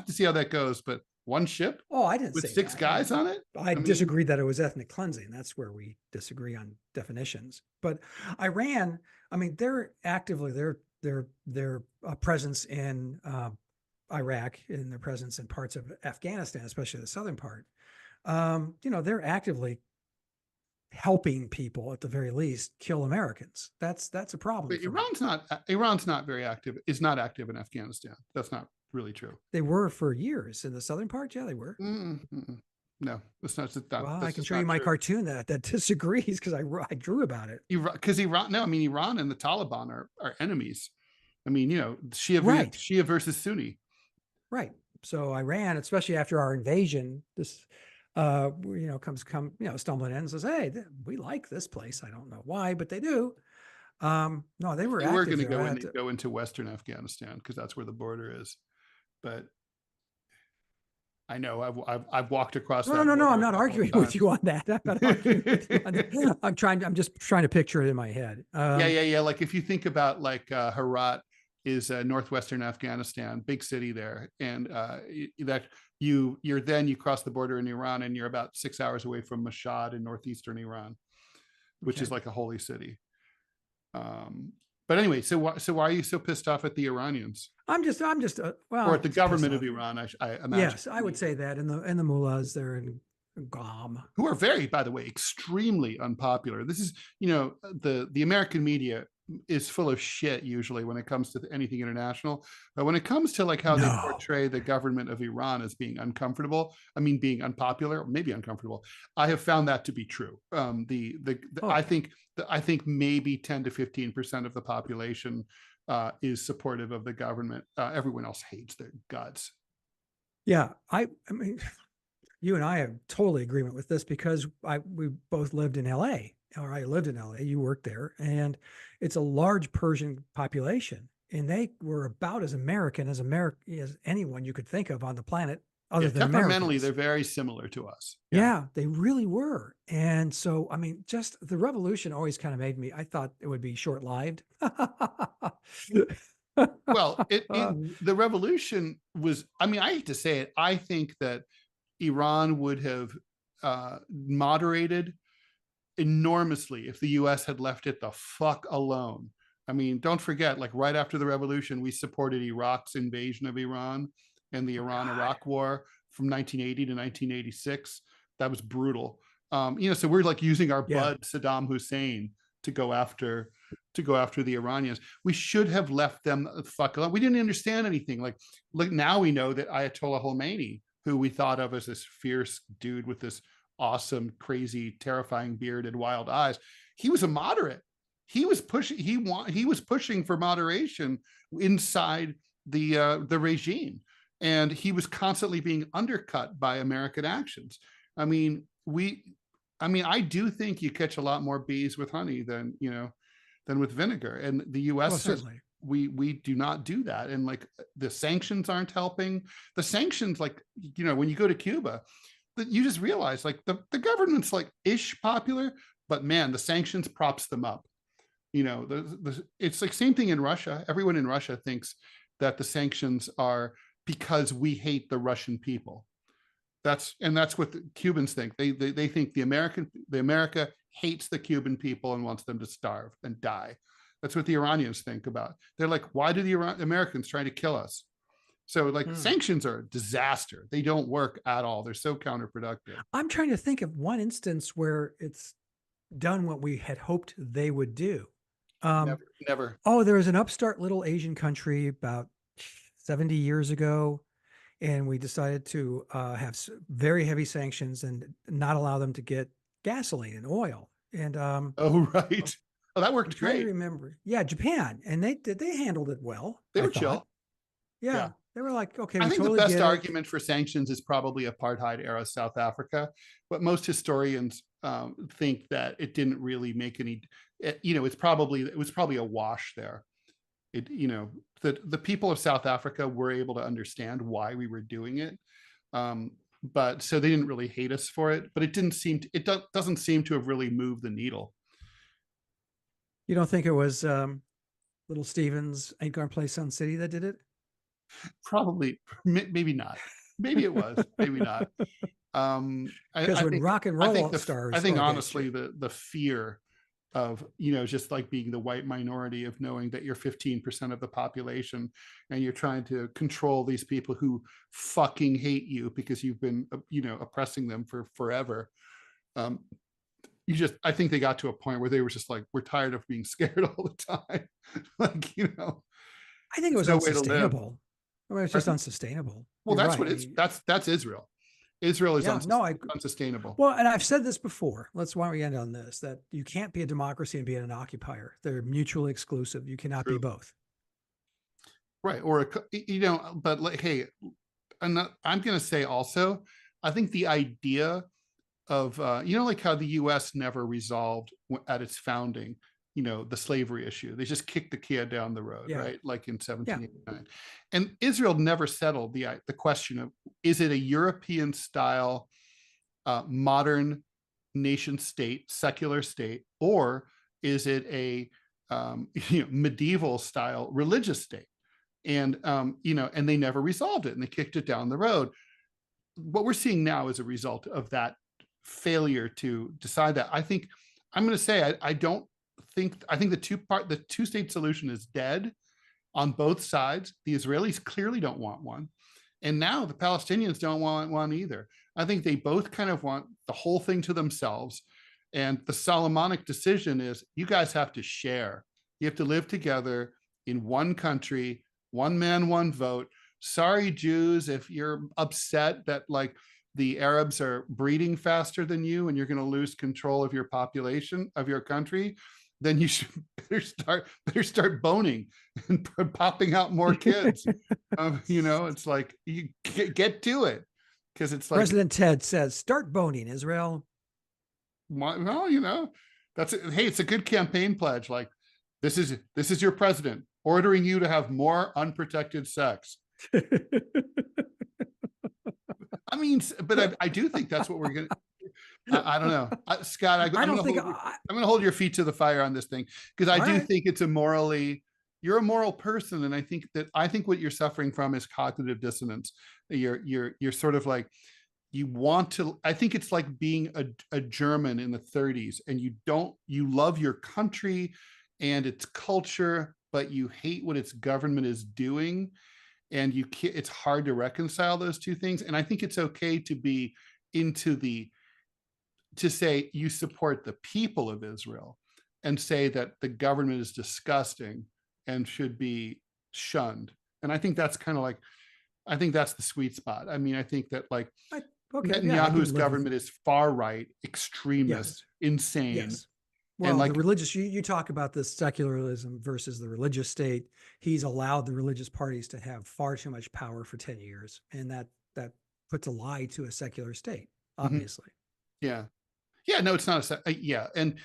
to see how that goes. But one ship. Oh, I didn't with say 6 guys on it. I disagreed that it was ethnic cleansing. That's where we disagree on definitions. But Iran, I mean, they're actively their presence in Iraq, and their presence in parts of Afghanistan, especially the southern part. You know, they're actively helping people, at the very least, kill Americans. That's a problem. But Iran's not very active. Is not active in Afghanistan. That's not really true. They were for years in the southern part. Yeah, they were. No, that's not. Well, I can show you my cartoon that disagrees because I drew about it. Because Iran and the Taliban are enemies. I mean, you know, Shia versus Sunni. Right. So Iran, especially after our invasion, this, you know, comes stumbling in and says, "Hey, we like this place. I don't know why, but they do." No, they were. We're going to go into Western Afghanistan because that's where the border is. But I know I've walked across. No. I'm not arguing with you on that. I'm just trying to picture it in my head. Yeah. Like if you think about like Herat is northwestern Afghanistan, big city there, and that you cross the border in Iran, and you're about 6 hours away from Mashhad in northeastern Iran, which is like a holy city. But But anyway, so why are you so pissed off at the Iranians I'm just, well, or at the pissed government of off. Iran? I imagine. Yes, I would say that. And the mullahs, they're in Gom. Who are very, by the way, extremely unpopular. This is, the American media is full of shit usually when it comes to anything international. But when it comes to like how they portray the government of Iran as being uncomfortable, being unpopular, maybe uncomfortable, I have found that to be true. I think maybe 10 to 15% of the population is supportive of the government. Everyone else hates their guts. Yeah, I mean, you and I have totally agreement with this because we both lived in LA, or I lived in LA, you worked there, and it's a large Persian population, and they were about as American as anyone you could think of on the planet, other than temperamentally, Americans. they're very similar to us. Yeah, they really were. And so, just the revolution always kind of made me, I thought it would be short-lived. Well, the revolution was, I hate to say it, I think that Iran would have moderated enormously if the US had left it the fuck alone. Don't forget, like right after the revolution, we supported Iraq's invasion of Iran and the Iran-Iraq War from 1980 to 1986. That was brutal. So we're like using our bud Saddam Hussein to go after the Iranians. We should have left them the fuck alone. We didn't understand anything. Like now we know that Ayatollah Khomeini, who we thought of as this fierce dude with this awesome, crazy, terrifying beard and wild eyes, he was a moderate. He was pushing for moderation inside the regime, and he was constantly being undercut by American actions. I do think you catch a lot more bees with honey than with vinegar, and the U.S. certainly. We do not do that, and like the sanctions aren't helping. The sanctions, like when you go to Cuba, that you just realize like the government's like ish popular, but man, the sanctions props them up. It's like same thing in Russia. Everyone in Russia thinks that the sanctions are because we hate the Russian people. That's what the Cubans think. They think the America hates the Cuban people and wants them to starve and die. That's what the Iranians think about. They're like, why do the Americans try to kill us? So like sanctions are a disaster. They don't work at all. They're so counterproductive. I'm trying to think of one instance where it's done what we had hoped they would do. Never. Oh, there was an upstart little Asian country about 70 years ago, and we decided to have very heavy sanctions and not allow them to get gasoline and oil. And oh, right. Oh, that worked great. I remember. Yeah, Japan, and they handled it well. They were chill. Yeah. They were like, okay. I think the best argument for sanctions is probably apartheid era South Africa, but most historians think that it didn't really make any. It was probably a wash there. The people of South Africa were able to understand why we were doing it, but so they didn't really hate us for it. But it doesn't seem to have really moved the needle. You don't think it was Little Stevens Ain't Gonna Play Sun City that did it? Probably, maybe not. Maybe it was, maybe not. Because when rock and roll stars, I think honestly, the fear of just like being the white minority, of knowing that you're 15% of the population and you're trying to control these people who fucking hate you because you've been oppressing them for forever. I think they got to a point where they were just like, we're tired of being scared all the time. like I think it was unsustainable. It's just unsustainable. Well, that's what it's. That's Israel. Israel is unsustainable. Well, and I've said this before. Why don't we end on this? That you can't be a democracy and be an occupier. They're mutually exclusive. You cannot be both. Right. Or but like, hey, I'm going to say also, I think the idea of like how the U.S. never resolved at its founding, the slavery issue. They just kicked the can down the road, right? Like in 1789. And Israel never settled the question of, is it a European style modern nation state, secular state, or is it a medieval style religious state? And and they never resolved it, and they kicked it down the road. What we're seeing now is a result of that failure to decide that. I think I'm going to say I don't I think the two-state solution is dead on both sides. The Israelis clearly don't want one. And now the Palestinians don't want one either. I think they both kind of want the whole thing to themselves. And the Solomonic decision is you guys have to share. You have to live together in one country, one man, one vote. Sorry, Jews, if you're upset that like the Arabs are breeding faster than you and you're going to lose control of your population, of your country, then you should better start boning and popping out more kids. It's like you get to it, because it's like President Ted says, "Start boning, Israel." Well, that's it. Hey, it's a good campaign pledge. Like this is your president ordering you to have more unprotected sex. I mean, but I do think that's what we're gonna. I don't know, Scott. I'm going to hold your feet to the fire on this thing, because I do think it's you're a moral person, and I think what you're suffering from is cognitive dissonance. You're sort of like, you want to. I think it's like being a German in the 30s, and you love your country and its culture, but you hate what its government is doing, and it's hard to reconcile those two things. And I think it's okay to be to say you support the people of Israel and say that the government is disgusting and should be shunned. And I think that's kind of like, I think that's the sweet spot. I mean, I think that like Netanyahu's government is far right, extremist, insane. Yes. Well, and like the religious, you talk about the secularism versus the religious state. He's allowed the religious parties to have far too much power for 10 years. And that puts a lie to a secular state, obviously. Yeah. Yeah, no, it's not yeah. And,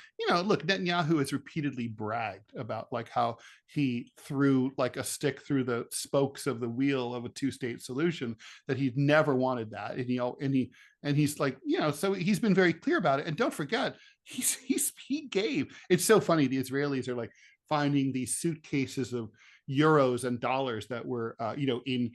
look, Netanyahu has repeatedly bragged about like how he threw like a stick through the spokes of the wheel of a two-state solution, that he'd never wanted that. And he's like, so he's been very clear about it. And don't forget, he gave, it's so funny. The Israelis are like finding these suitcases of euros and dollars that were, in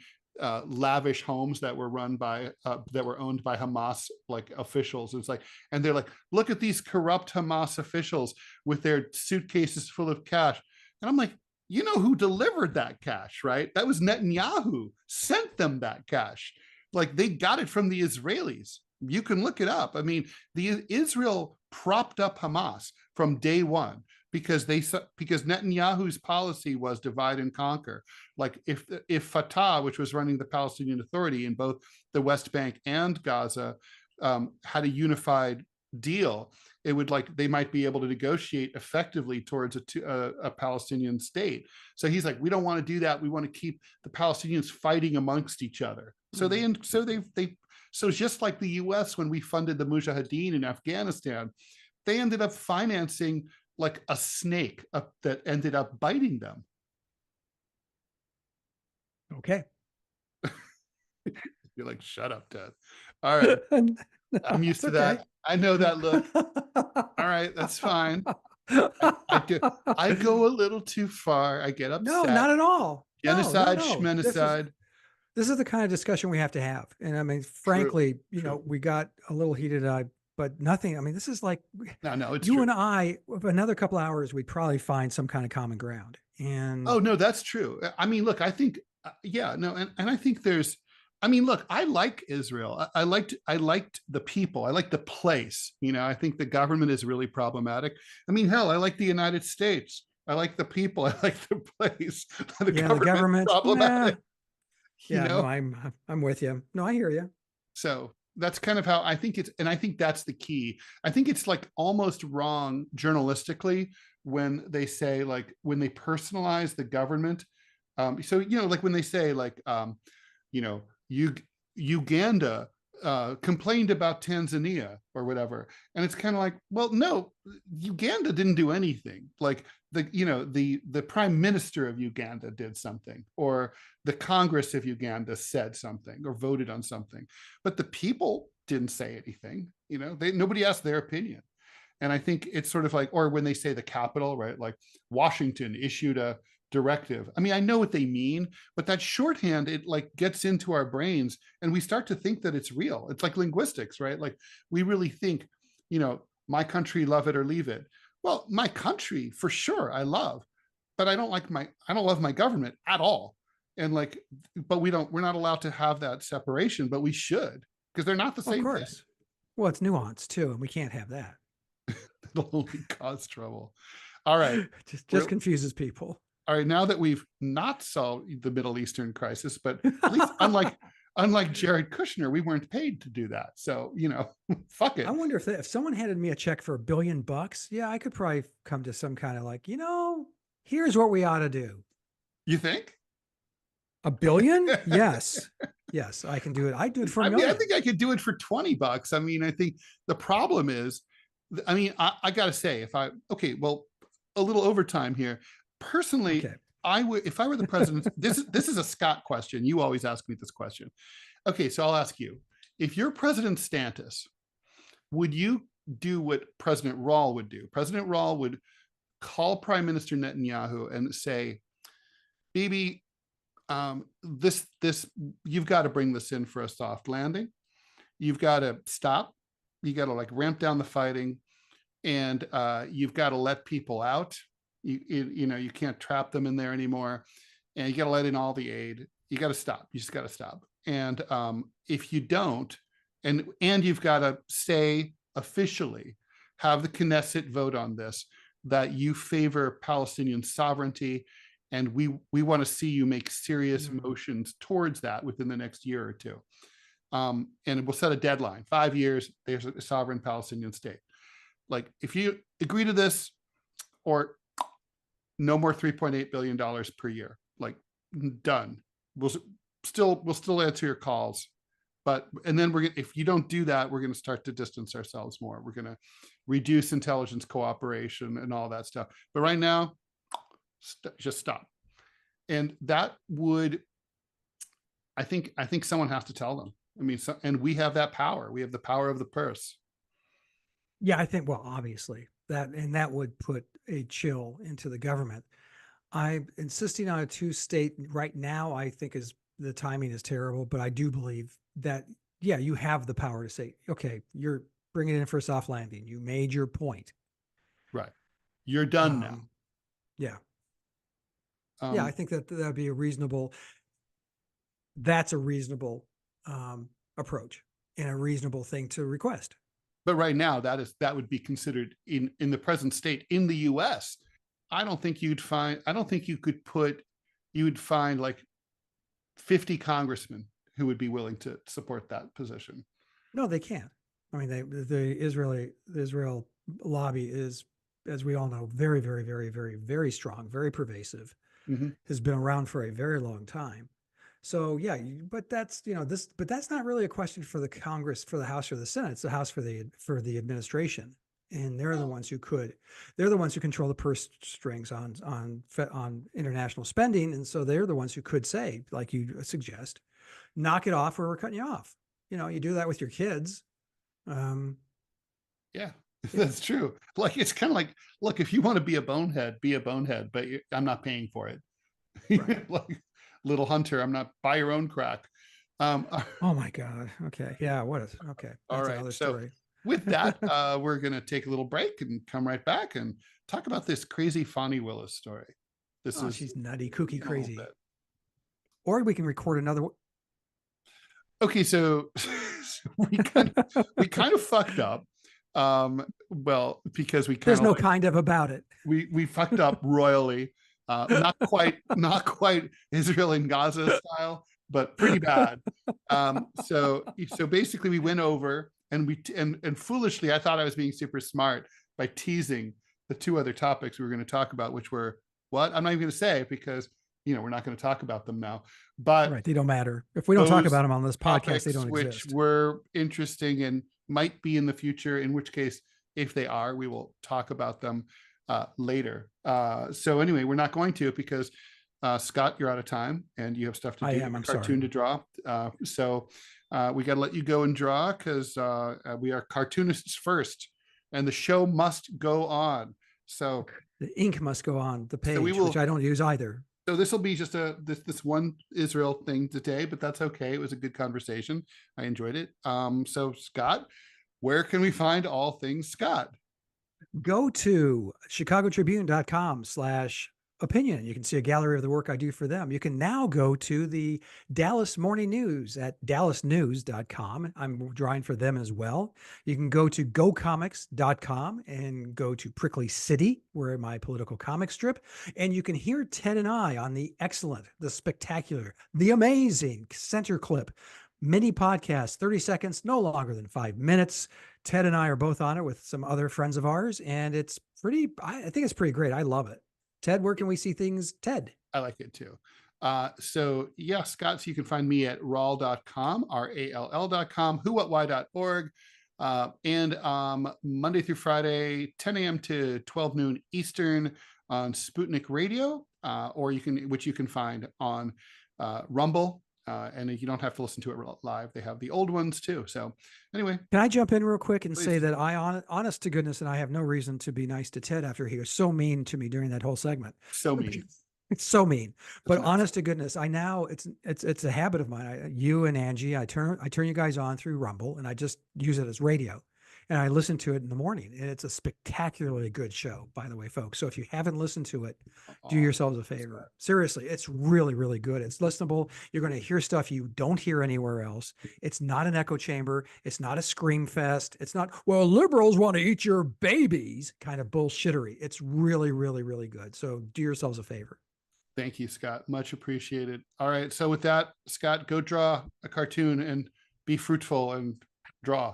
lavish homes that were owned by Hamas like officials. It's like, and they're like, look at these corrupt Hamas officials with their suitcases full of cash. And I'm like, who delivered that cash, right? That was Netanyahu sent them that cash. Like they got it from the Israelis. You can look it up. I mean, Israel propped up Hamas from day one, because Netanyahu's policy was divide and conquer. Like if Fatah, which was running the Palestinian Authority in both the West Bank and Gaza, had a unified deal, it would they might be able to negotiate effectively towards a Palestinian state. So he's like, we don't want to do that. We want to keep the Palestinians fighting amongst each other. So so just like the U.S. when we funded the Mujahideen in Afghanistan, they ended up financing like a snake that ended up biting them. Okay. You're like, shut up, Ted. All right. I'm used to that. I know that look. All right, that's fine. I go a little too far. I get upset. No, not at all. Genocide, schmenocide. This is the kind of discussion we have to have. And I mean, frankly, True. We got a little heated, but nothing. I mean, this is like, no, it's you true. and I, with another couple hours, we'd probably find some kind of common ground. And oh no, that's true. I mean, look, I think, and I think there's, I mean, look, I like Israel. I liked the people. I like the place. I think the government is really problematic. I mean, hell, I like the United States. I like the people. I like the place. The government problematic. Yeah, no, I'm with you. No, I hear you. So that's kind of how I think it's, and I think that's the key. I think it's like almost wrong journalistically when they say like, when they personalize the government. So, like when they say like, Uganda complained about Tanzania or whatever. And it's kind of like, well, no, Uganda didn't do anything. Like the prime minister of Uganda did something, or the Congress of Uganda said something or voted on something, but the people didn't say anything. Nobody asked their opinion. And I think it's sort of like, or when they say the capital, right? Like Washington issued a directive. I mean, I know what they mean, but that shorthand, it like gets into our brains and we start to think that it's real. It's like linguistics, right? Like we really think, my country, love it or leave it. Well, my country for sure, I love, but I don't love my government at all. And like, but we're not allowed to have that separation, but we should, because they're not the Well, of same thing. course. Well, it's nuance too, and we can't have that. It'll only cause trouble. All right. just confuses people. All right. Now that we've not solved the Middle Eastern crisis, but at least unlike Jared Kushner, we weren't paid to do that. So, fuck it. I wonder if someone handed me a check for $1 billion, yeah, I could probably come to some kind of like, here's what we ought to do. You think? $1 billion? Yes. Yes, I can do it. I'd do it for $1 million. I think I could do it for $20. I mean, I think the problem is, I got to say, a little overtime here. Personally, Okay. if I were the president, this is a Scott question. You always ask me this question. Okay, so I'll ask you, if you're President Stantis, would you do what President Rall would do? President Rall would call Prime Minister Netanyahu and say, baby, this you've got to bring this in for a soft landing. You've got to stop. You got to like ramp down the fighting, and you've got to let people out. You can't trap them in there anymore, and you got to let in all the aid. You got to stop. You just got to stop. And if you don't, and you've got to say officially, have the Knesset vote on this, that you favor Palestinian sovereignty, and we want to see you make serious motions towards that within the next year or two. And we'll set a deadline, 5 years, there's a sovereign Palestinian state. Like, if you agree to this, or no more $3.8 billion per year, like, done. We'll still answer your calls, and then if you don't do that, we're going to start to distance ourselves more. We're going to reduce intelligence cooperation and all that stuff. But right now, just stop. And that would, I think someone has to tell them. I mean, and we have that power. We have the power of the purse. Yeah, I think, well, obviously that would put a chill into the government. I'm insisting on a 2-state right now. I think the timing is terrible, but I do believe that, yeah, you have the power to say, okay, you're bringing it in for a soft landing. You made your point. Right. You're done now. Yeah. Yeah, I think that'd be that's a reasonable approach and a reasonable thing to request. But right now, that would be considered in the present state in the U.S. I don't think you would find like 50 congressmen who would be willing to support that position. No, they can't. I mean, the Israel lobby is, as we all know, very, very, very, very, very strong, very pervasive, has been around for a very long time. So yeah, but that's not really a question for the Congress, for the House or the Senate. It's the House for the administration, and they're the ones who control the purse strings on international spending, and so they're the ones who could say, like you suggest, knock it off or we're cutting you off. You do that with your kids. Yeah, that's true. Like, it's kind of like, look, if you want to be a bonehead, but I'm not paying for it. Right. Like, little Hunter, I'm not, buy your own crack. Oh my God. Okay. Yeah. Okay. That's all right. Another so story. With that, we're going to take a little break and come right back and talk about this crazy Fonnie Willis story. She's nutty, kooky, crazy. Or we can record another one. Okay. So we kind of fucked up. Well, because there's no kind of about it. We fucked up royally. Not quite Israel and Gaza style, but pretty bad. So basically we went over and foolishly, I thought I was being super smart by teasing the 2 other topics we were going to talk about, which were what? I'm not even going to say, because we're not going to talk about them now. But right, they don't matter. If we don't talk about them on this podcast, they don't exist. Which were interesting and might be in the future, in which case, if they are, we will talk about them later. So anyway, we're not going to, because Scott, you're out of time and you have stuff to do. I'm cartoon sorry. to draw. So we got to let you go and draw, because we are cartoonists first, and the show must go on. So the ink must go on the page, so which I don't use either. So this will be just this one Israel thing today, but that's okay. It was a good conversation. I enjoyed it. So Scott, where can we find all things Scott? Go to chicagotribune.com/opinion. You can see a gallery of the work I do for them. You can now go to the Dallas Morning News at dallasnews.com. I'm drawing for them as well. You can go to gocomics.com and go to Prickly City, where my political comic strip. And you can hear Ted and I on the excellent, the spectacular, the amazing Center Clip mini podcast, 30 seconds, no longer than 5 minutes. Ted and I are both on it with some other friends of ours, and it's pretty, I think it's pretty great. I love it. Ted, where can we see things? Ted. I like it too. So yeah, Scott, so you can find me at rall.com, RALL.com, whowhatwhy.org. And Monday through Friday, 10 a.m. to 12 noon Eastern on Sputnik Radio, or which you can find on Rumble. And you don't have to listen to it live. They have the old ones too. So anyway. Can I jump in real quick and Please. say that honest to goodness, and I have no reason to be nice to Ted after he was so mean to me during that whole segment. So mean. It's so mean, but That's honest to goodness, I now it's a habit of mine. You and Angie, I turn you guys on through Rumble, and I just use it as radio, and I listen to it in the morning. And it's a spectacularly good show, by the way, folks. So if you haven't listened to it, do yourselves a favor. Seriously, it's really, really good. It's listenable. You're going to hear stuff you don't hear anywhere else. It's not an echo chamber. It's not a scream fest. It's not, well, liberals want to eat your babies kind of bullshittery. It's really, really, really good. So do yourselves a favor. Thank you, Scott. Much appreciated. All right. So with that, Scott, go draw a cartoon and be fruitful and draw.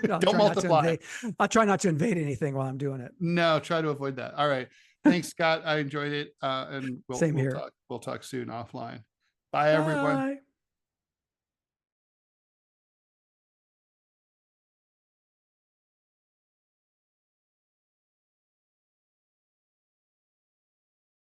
Don't multiply. I'll try not to invade anything while I'm doing it. No, try to avoid that. All right. Thanks, Scott. I enjoyed it. And Same here. We'll talk soon offline. Bye, everyone. Bye.